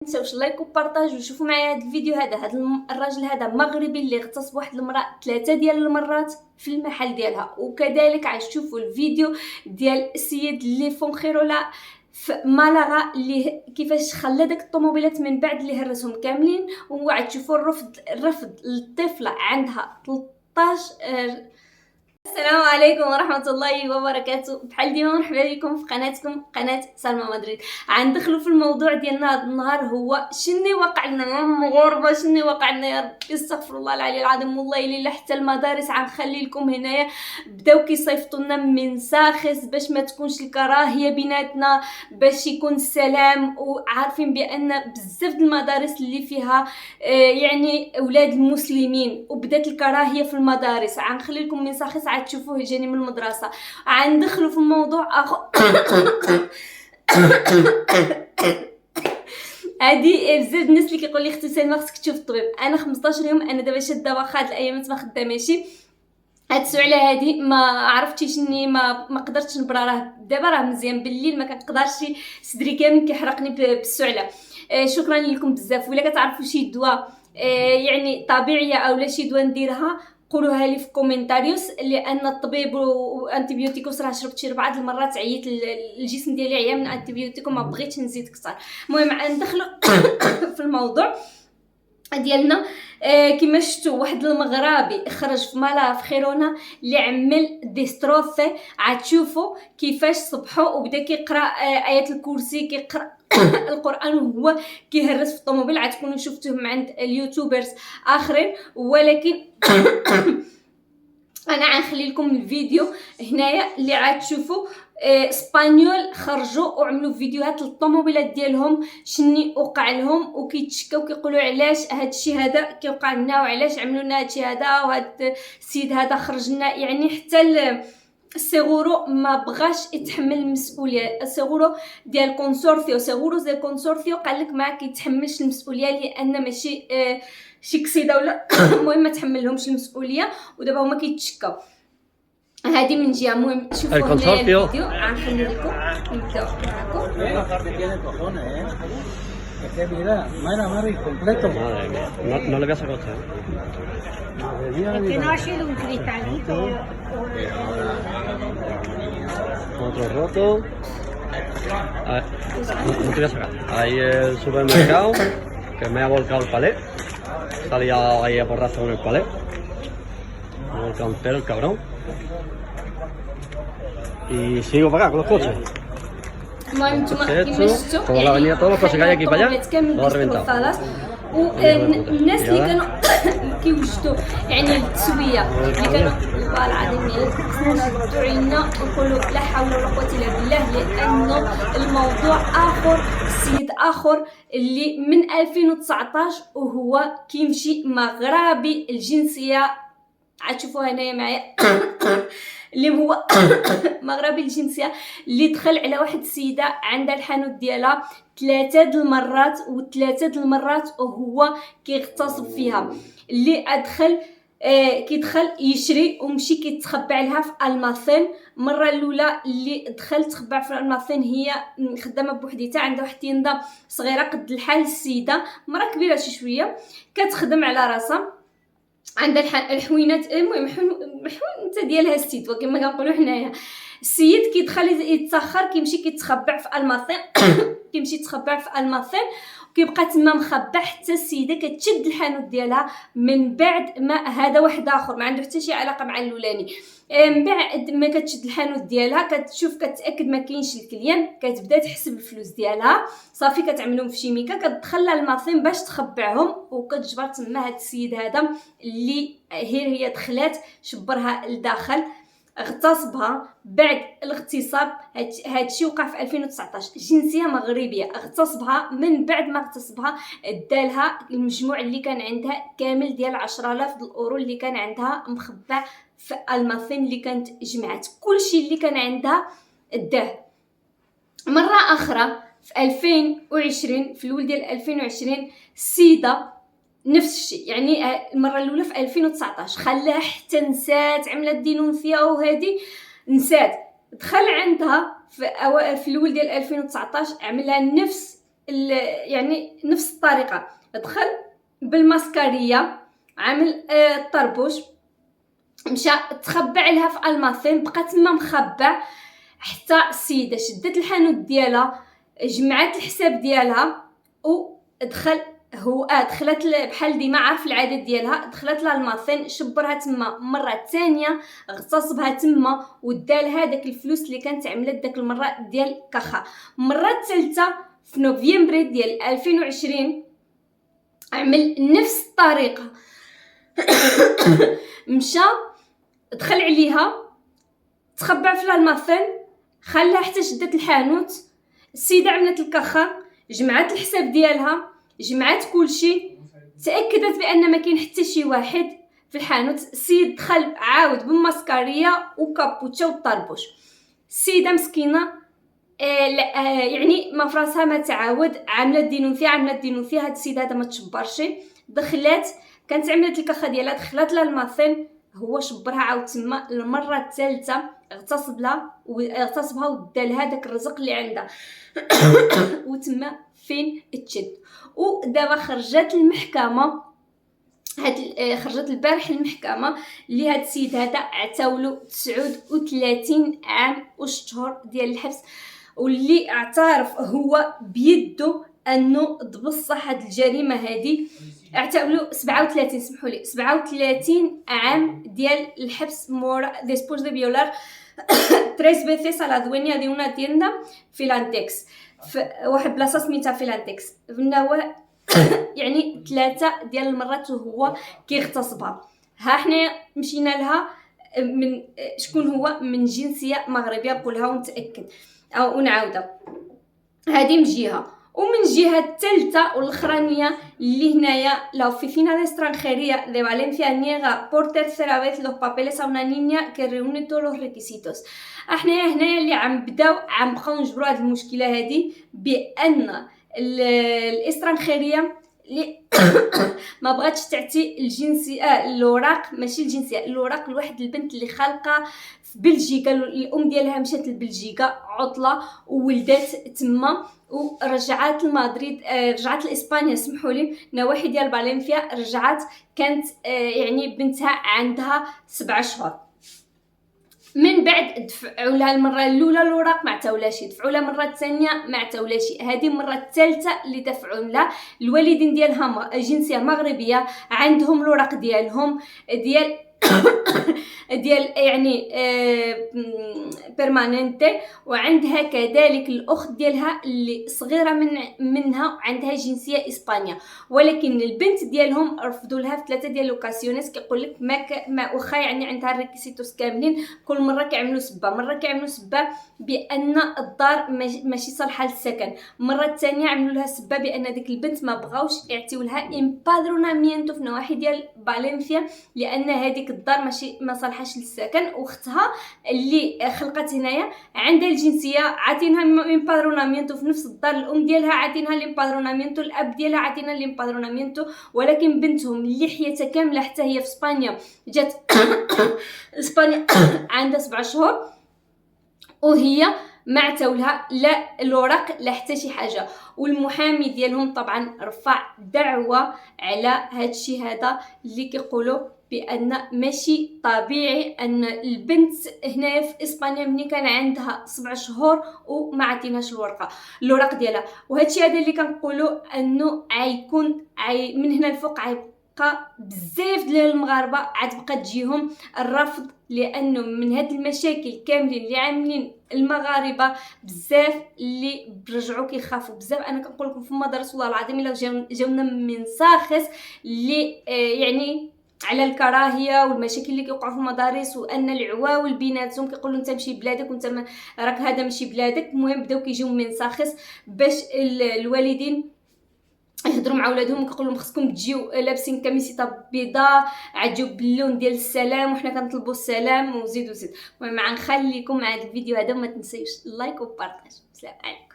تنساوش لايك وبارطاج وشوفوا معايا هذا الفيديو. هذا الراجل هذا مغربي اللي اغتصب واحد المراه 3 ديال المرات في المحل ديالها. وكذلك تشوفوا الفيديو ديال السيد اللي فونخيرولا في مالاغا اللي كيفاش خلى داك الطوموبيلات من بعد اللي هرسهم كاملين. وغتشوفوا الرفض للطفله عندها 13. السلام عليكم ورحمه الله وبركاته. بحال ديما مرحبا بكم في قناتكم قناه سلمى مدريد. غندخلوا في الموضوع ديالنا هذا النهار، هو شنو وقع لنا يا المغاربه، شنو وقع لنا يا ربي استغفر الله العلي العظيم. والله الا حتى المدارس غنخلي لكم هنايا بداو كيصيفطوا لنا من ساخس باش ما تكونش الكراهيه بيناتنا، باش يكون السلام. وعارفين بان بزاف د المدارس اللي فيها يعني اولاد المسلمين وبدات الكراهيه في المدارس. غنخلي لكم من ساخس تشوفوه جاني من المدرسه. غندخلوا في الموضوع هادي بزاف الناس اللي كيقول لي اختي سلمى خصك تشوف الطبيب. انا 15 يوم انا دابا شاده، واخا هاد الايامات ما خداماش. هاد السؤال هادي ما عرفتيش اني ما قدرتش نبرا. راه دابا راه مزيان، بالليل ما كنقدرش، صدري كامل كيحرقني بالسعله. شكرا لكم بزاف. ولا كتعرفوا شي دواء يعني طبيعيه اولا شي دواء نديرها قولوها لي في كومنتاريوس، لان الطبيب وانتيبيوتيكوس راه شربت شي 4 المرات، عييت الجسم ديالي عيا من انتيبيوتيك وما بغيتش نزيد اكثر. المهم ندخلوا في الموضوع ديالنا. كما شفتوا واحد المغربي خرج في مالا في خيرونا اللي عمل ديستروفي. تشوفوا كيفاش صبحوا وبدا كيقرا ايات الكرسي، كيقرا القران وهو كيهرس في الطوموبيل. تكونوا شفتوهم عند اليوتيوبرز اخرين، ولكن انا غنخلي لكم الفيديو هنايا اللي تشوفوا اسبانيول خرجوا وعملوا فيديوهات للطوموبيلات ديالهم شني وقع لهم، وكيتشكاو كيقولوا علاش هذا الشيء هذا كيوقع لنا وعلاش عملوا لنا هذا الشيء هذا وهذا السيد هذا خرج لنا. يعني حتى السيغورو ما بغاش يتحمل المسؤوليه. السيغورو ديال كونسورسيو قال لك ما كيتحملش المسؤوليه لان ماشي شي كسيده ولا المهم ما تحملهمش المسؤوليه، ودابا هما كيتشكاو. هذه من جهه. المهم شوفوا هنا الفيديو غنخلي لكم نبداو معكم. No le voy a sacar otra. Es que no ha sido un cristalito. Otro roto. A ver, no te voy a sacar. Ahí el supermercado, que me ha volcado el palé. Está liado ahí a porrazo con el palé. Me ha volcado entero el cabrón. Y sigo para acá con los coches. المهم نتوما كما شفتوا por la avenida todos los coches que hay aquí para allá lo ha reventado. والناس اللي كانوا كيوجدوا يعني التسويه اللي كانوا والله العظيم خصنا ندعوا علينا ونقولوا لا حول ولا قوه الا بالله، لانه الموضوع اخر. السيد اخر اللي من 2019 وهو كيمشي مغربي الجنسيه. تشوفوها هنايا معايا اللي هو مغربي الجنسيه، اللي دخل على واحد السيده عندها الحانوت ديالها 3 المرات وهو كيغتصب فيها. اللي ادخل كيدخل يشري ومشي كيتخبى عليها في الماثين. المره الاولى اللي دخل تخبى في الماثين هي خدامه بوحديتها، عندها واحد التينده صغيره قد الحال. السيده مرة كبيره شي شويه كتخدم على راسها، عندها الحوينات. المهم حوينه ديالها السيد كما كنقولوا حنايا. السيد كيدخل يتسخر كيمشي كيتخبع في الماثين كيمشي يتخبع في الماثين وكيبقى تما مخبع حتى السيده كتشد الحانوت ديالها. من بعد ما هذا واحد اخر ما عنده حتى شي علاقه مع الاولاني. من بعد ما كتشد الحانوت ديالها كتشوف كتاكد ما كاينش الكليان، كتبدا تحسب الفلوس ديالها صافي، كتعملهم في شي ميكا، كتدخل الماثين باش تخبعهم وكتجبر تما هذا السيد هذا اللي هي دخلات شبرها لداخل اغتصبها. بعد الاغتصاب هادشي وقع في 2019، جنسيه مغربيه، اغتصبها. من بعد ما اغتصبها ادالها المجموع اللي كان عندها كامل ديال 10,000 الاورو اللي كان عندها مخبع في الماثين اللي كانت جمعات. كلشي اللي كان عندها اداه. مره اخرى في 2020 في الولد ديال 2020 السيده نفس الشيء. يعني المره الاولى في 2019 خلاها حتى نسات، عملت دينونسيا وهذه نسات. دخل عندها في الولد ديال 2019 عملها نفس يعني نفس الطريقه، دخل بالماسكاريه، عامل الطربوش، مشى تخبع لها في الماثين، بقى تما مخبع حتى السيده شدت الحانوت ديالها، جمعات الحساب ديالها ودخل هو دخلت بحال ديما عارف العادات ديالها، دخلت لها الماثين، شبرها تما مره ثانيه، اغتصبها تما ودالها داك الفلوس اللي كانت عملت داك المره ديال كخا. المره الثالثه في نوفمبر ديال 2020 عمل نفس الطريقه مشى دخل عليها، تخبع في الماثين، خلاها حتى شدت الحانوت، السيده عملت الكخه، جمعات الحساب ديالها، جمعات كلشي، تاكدت بان ما كاين حتى شي واحد في الحانوت. السيد دخل عاود بالماسكاريه وكابوتشا والطربوش. السيده مسكينه يعني ما فراسها ما تعاود، عملت دينونسيا هاد السيد هذا ما تشبرش، دخلت كانت عملت الكخه ديالها، دخلت لها الماثين، هو شبرها عاود تما المره الثالثه، اغتصبها ودالها داك الرزق اللي عندها وتما فين تشد. ودابا خرجت المحكمه، خرجت البارح المحكمه اللي هاد السيد هذا عتاولو 39 عام وشهور ديال الحبس، واللي اعترف هو بيدو انه بصح هاد الجريمه هذه اعتبروا 37 سمحوا لي 37 عام ديال الحبس مورا después de violar 3 veces a la dueña de una tienda Filantex في واحد بلاصه سميتها فيلانتكس في النواة يعني 3 ديال المرات وهو كيغتصبها. ها حنا مشينا لها من شكون هو، من جنسيه مغربيه، نقولها ونتاكد او نعاودها. هذه من جهه، ومن جهه الثالثه والاخرانيه اللي هنايا la oficina de extranjería de Valencia niega por tercera vez los papeles a una niña que reúne todos los requisitos. احنا هنايا اللي عم بقاو نجبروا هذه المشكله هذه بان الاسترانخيريه اللي ما بغاتش تعطي الجنسيه الاوراق، ماشي الجنسيه، الاوراق لواحد البنت اللي خالقه في بلجيكا، الام ديالها مشات لبلجيكا عطله وولدت تما ورجعت لمدريد، رجعت لاسبانيا سمحوا لي نواحي ديال فالنسيا، رجعت كانت يعني بنتها عندها 7 شهور. من بعد دفعوا لها المره الاولى الاوراق ما عطاولهاش، دفعوا لها المره الثانيه ما عطاولهاش، هذه المره الثالثه اللي دفعوا لها. الوالدين ديالها جنسيه مغربيه، عندهم الاوراق ديالهم ديال يعني بيرماننتي، وعندها كذلك الاخت ديالها اللي صغيره منها عندها جنسيه اسبانيا، ولكن البنت ديالهم رفضوا لها في 3 ديال لوكاسيونيس. كيقول لك ما واخا يعني عندها الريكيسيتوس كاملين، كل مره كيعملوا سبه بان الدار ماشي صالحه للسكن، مره الثانيه عملوا لها سبه بان ديك البنت ما بغاوش يعطيو لها امبادرونامينتو في نواحي ديال فالنسيا لان هذيك الدار ماشي ما صالحاش للسكن. واختها اللي خلقت هنايا عندها الجنسيه، عاطينها امبادرونامينتو في نفس الدار، الام ديالها عاطينها الامبادرونامينتو، الاب ديالها عاطينها الامبادرونامينتو، ولكن بنتهم اللي حياتها كامله حتى هي في اسبانيا جات اسبانيا عندها 7 شهور وهي ما عطاولها لا الاوراق لا حتى شي حاجه. والمحامي ديالهم طبعا رفع دعوه على هادشي هذا اللي كيقولوا بان ماشي طبيعي ان البنت هنايا في اسبانيا ملي كان عندها 7 شهور وما عطيناش الوراق ديالها. وهادشي هذا اللي كنقولوا انه غيكون من هنا الفوق غيبقى بزاف ديال المغاربه عتبقى تجيهم الرفض، لانه من هاد المشاكل كاملين اللي عاملين المغاربه بزاف اللي برجعوا كيخافوا بزاف. انا كنقول لكم في المدارس والله العظيم الا جاونا من ساخس اللي يعني على الكراهيه والمشاكل اللي كيوقعوا في المدارس، وان العواول بيناتهم كيقولوا انت مشي بلادك وانت راك هذا ماشي بلادك. المهم بداو كيجيو من ساخس باش الوالدين يهضروا مع ولادهم وكيقول لهم خصكم تجيو لابسين كميسيطه بيضاء عجيو باللون ديال السلام وحنا كنطلبوا السلام وزيد. المهم غنخليكم مع هذا الفيديو هذا، وما تنسيوش اللايك وبارطاج. سلام عليكم.